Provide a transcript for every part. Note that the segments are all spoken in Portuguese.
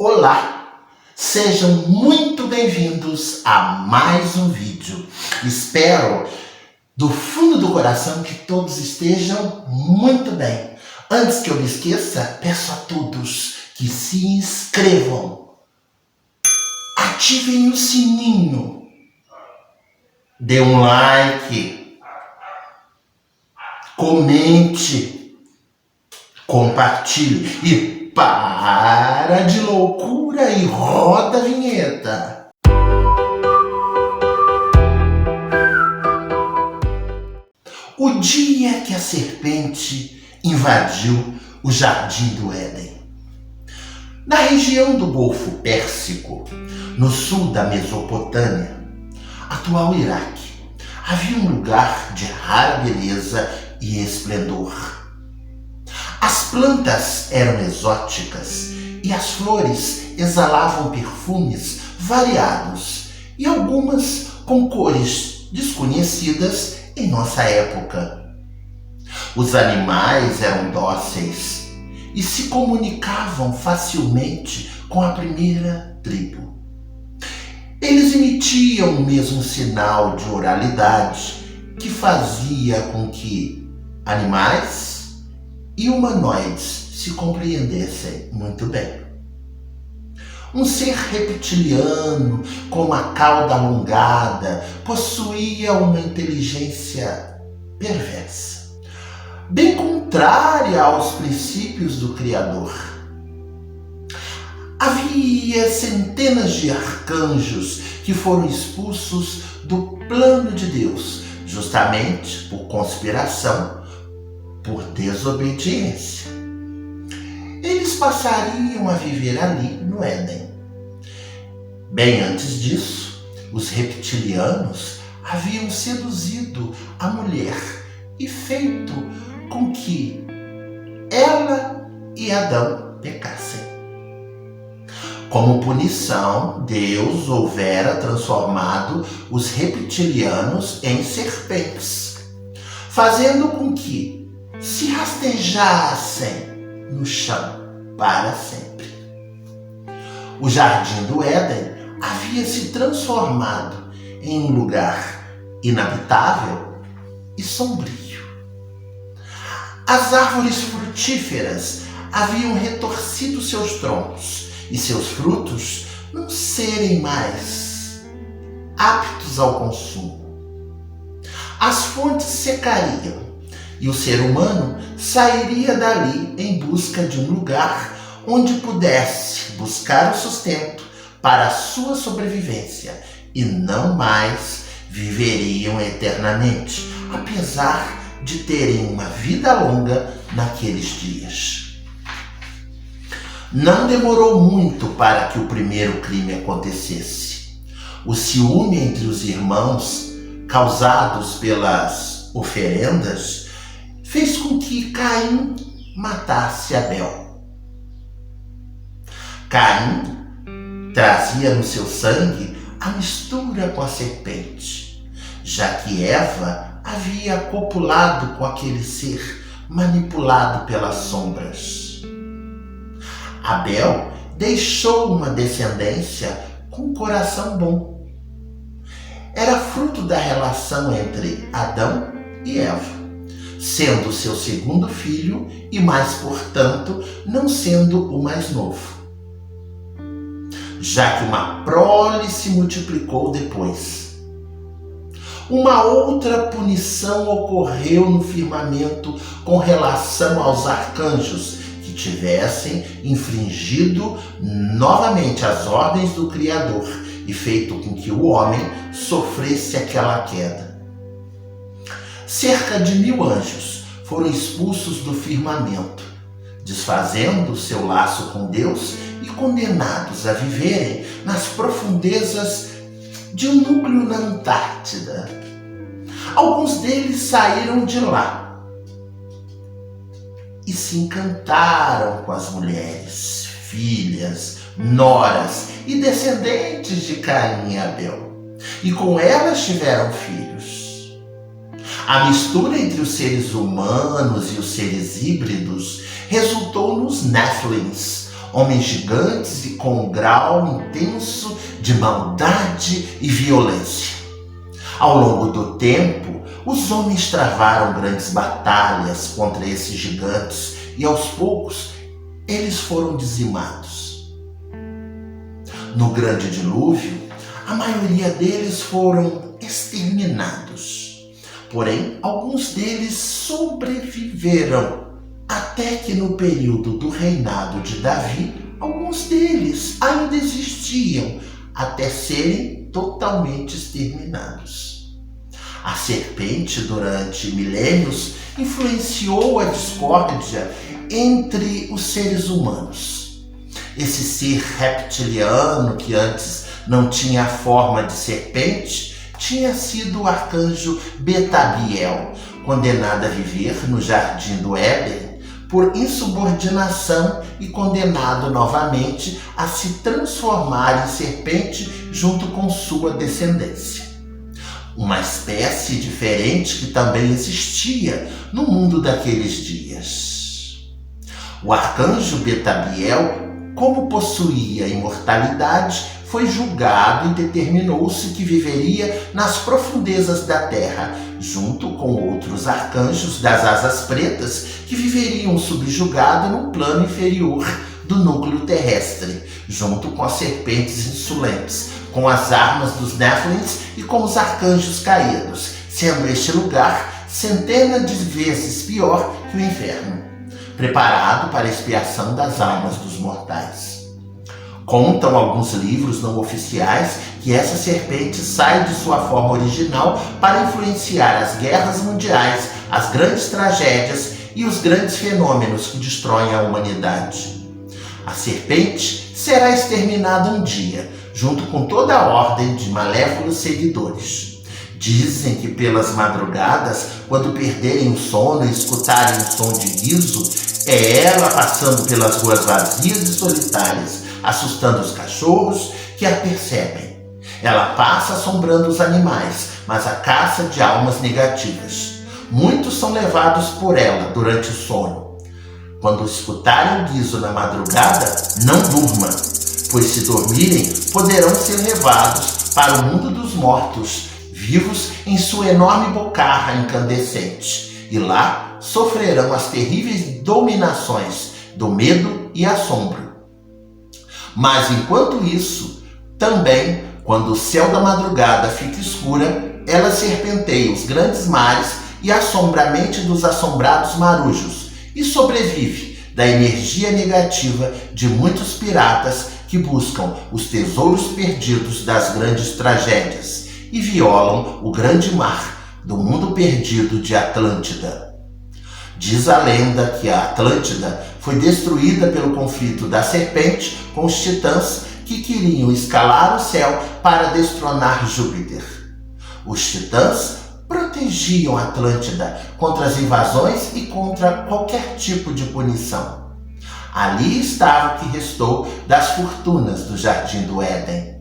Olá, sejam muito bem-vindos a mais um vídeo. Espero do fundo do coração que todos estejam muito bem. Antes que eu me esqueça, peço a todos que se inscrevam, ativem o sininho, dê um like, comente, compartilhe e para de loucura e roda a vinheta. O dia que a serpente invadiu o jardim do Éden. Na região do Golfo Pérsico, no sul da Mesopotâmia, atual Iraque, havia um lugar de rara beleza e esplendor. As plantas eram exóticas e as flores exalavam perfumes variados e algumas com cores desconhecidas em nossa época. Os animais eram dóceis e se comunicavam facilmente com a primeira tribo. Eles emitiam o mesmo sinal de oralidade que fazia com que animais e humanoides se compreendessem muito bem. Um ser reptiliano com a cauda alongada possuía uma inteligência perversa, bem contrária aos princípios do Criador. Havia centenas de arcanjos que foram expulsos do plano de Deus, justamente por conspiração, por desobediência. Eles passariam a viver ali no Éden. Bem antes disso, os reptilianos haviam seduzido a mulher e feito com que ela e Adão pecassem. Como punição, Deus houvera transformado os reptilianos em serpentes, fazendo com que se rastejassem no chão para sempre. O jardim do Éden havia se transformado em um lugar inabitável e sombrio. As árvores frutíferas haviam retorcido seus troncos e seus frutos não serem mais aptos ao consumo. As fontes secariam e o ser humano sairia dali em busca de um lugar onde pudesse buscar o sustento para a sua sobrevivência e não mais viveriam eternamente, apesar de terem uma vida longa naqueles dias. Não demorou muito para que o primeiro crime acontecesse. O ciúme entre os irmãos, causados pelas oferendas, fez com que Caim matasse Abel. Caim trazia no seu sangue a mistura com a serpente, já que Eva havia copulado com aquele ser manipulado pelas sombras. Abel deixou uma descendência com um coração bom. Era fruto da relação entre Adão e Eva, sendo seu segundo filho e mais, portanto, não sendo o mais novo, já que uma prole se multiplicou depois. Uma outra punição ocorreu no firmamento com relação aos arcanjos que tivessem infringido novamente as ordens do Criador e feito com que o homem sofresse aquela queda. Cerca de 1000 anjos foram expulsos do firmamento, desfazendo seu laço com Deus e condenados a viverem nas profundezas de um núcleo na Antártida. Alguns deles saíram de lá e se encantaram com as mulheres, filhas, noras e descendentes de Caim e Abel, e com elas tiveram filhos. A mistura entre os seres humanos e os seres híbridos resultou nos Néfilins, homens gigantes e com um grau intenso de maldade e violência. Ao longo do tempo, os homens travaram grandes batalhas contra esses gigantes e aos poucos eles foram dizimados. No grande dilúvio, a maioria deles foram exterminados. Porém, alguns deles sobreviveram, até que no período do reinado de Davi, alguns deles ainda existiam, até serem totalmente exterminados. A serpente, durante milênios, influenciou a discórdia entre os seres humanos. Esse ser reptiliano, que antes não tinha a forma de serpente, tinha sido o arcanjo Betabiel, condenado a viver no jardim do Éden por insubordinação e condenado novamente a se transformar em serpente junto com sua descendência. Uma espécie diferente que também existia no mundo daqueles dias. O arcanjo Betabiel, como possuía imortalidade, foi julgado e determinou-se que viveria nas profundezas da terra, junto com outros arcanjos das asas pretas que viveriam subjugados no plano inferior do núcleo terrestre, junto com as serpentes insolentes, com as armas dos Néfilins e com os arcanjos caídos, sendo este lugar centenas de vezes pior que o inferno, preparado para a expiação das almas dos mortais. Contam alguns livros não oficiais que essa serpente sai de sua forma original para influenciar as guerras mundiais, as grandes tragédias e os grandes fenômenos que destroem a humanidade. A serpente será exterminada um dia, junto com toda a ordem de malévolos seguidores. Dizem que pelas madrugadas, quando perderem o sono e escutarem um som de riso, é ela passando pelas ruas vazias e solitárias, assustando os cachorros que a percebem. Ela passa assombrando os animais, mas a caça de almas negativas. Muitos são levados por ela durante o sono. Quando escutarem o guizo na madrugada, não durma, pois se dormirem, poderão ser levados para o mundo dos mortos, vivos em sua enorme bocarra incandescente, e lá sofrerão as terríveis dominações do medo e assombro. Mas enquanto isso, também, quando o céu da madrugada fica escura, ela serpenteia os grandes mares e assombra a mente dos assombrados marujos, e sobrevive da energia negativa de muitos piratas que buscam os tesouros perdidos das grandes tragédias e violam o grande mar do mundo perdido de Atlântida. Diz a lenda que a Atlântida foi destruída pelo conflito da serpente com os titãs que queriam escalar o céu para destronar Júpiter. Os titãs protegiam a Atlântida contra as invasões e contra qualquer tipo de punição. Ali estava o que restou das fortunas do Jardim do Éden.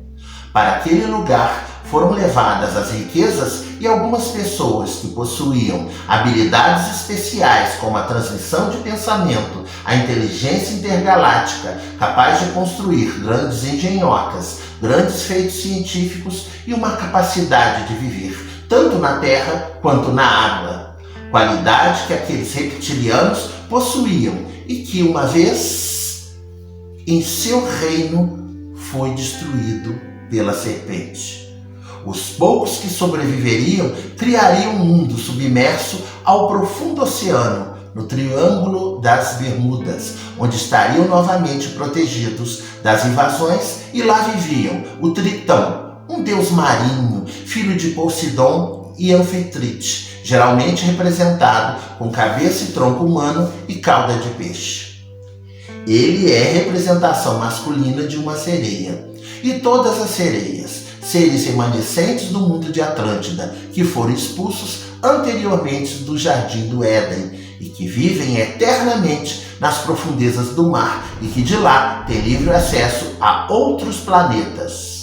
Para aquele lugar foram levadas as riquezas e algumas pessoas que possuíam habilidades especiais como a transmissão de pensamento, a inteligência intergaláctica, capaz de construir grandes engenhocas, grandes feitos científicos e uma capacidade de viver tanto na terra quanto na água. Qualidade que aqueles reptilianos possuíam e que uma vez em seu reino foi destruído pela serpente. Os poucos que sobreviveriam criariam um mundo submerso ao profundo oceano, no Triângulo das Bermudas, onde estariam novamente protegidos das invasões, e lá viviam o Tritão, um deus marinho, filho de Poseidon e Anfitrite, geralmente representado com cabeça e tronco humano e cauda de peixe. Ele é representação masculina de uma sereia, e todas as sereias, seres remanescentes do mundo de Atlântida, que foram expulsos anteriormente do Jardim do Éden e que vivem eternamente nas profundezas do mar e que de lá têm livre acesso a outros planetas.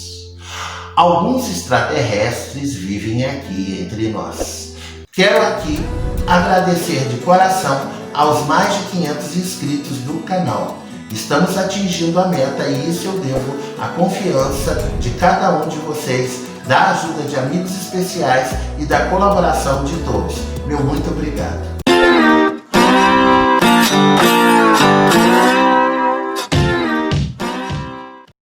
Alguns extraterrestres vivem aqui entre nós. Quero aqui agradecer de coração aos mais de 500 inscritos do canal Estamos atingindo a meta e isso eu devo à confiança de cada um de vocês, da ajuda de amigos especiais e da colaboração de todos. Meu muito obrigado.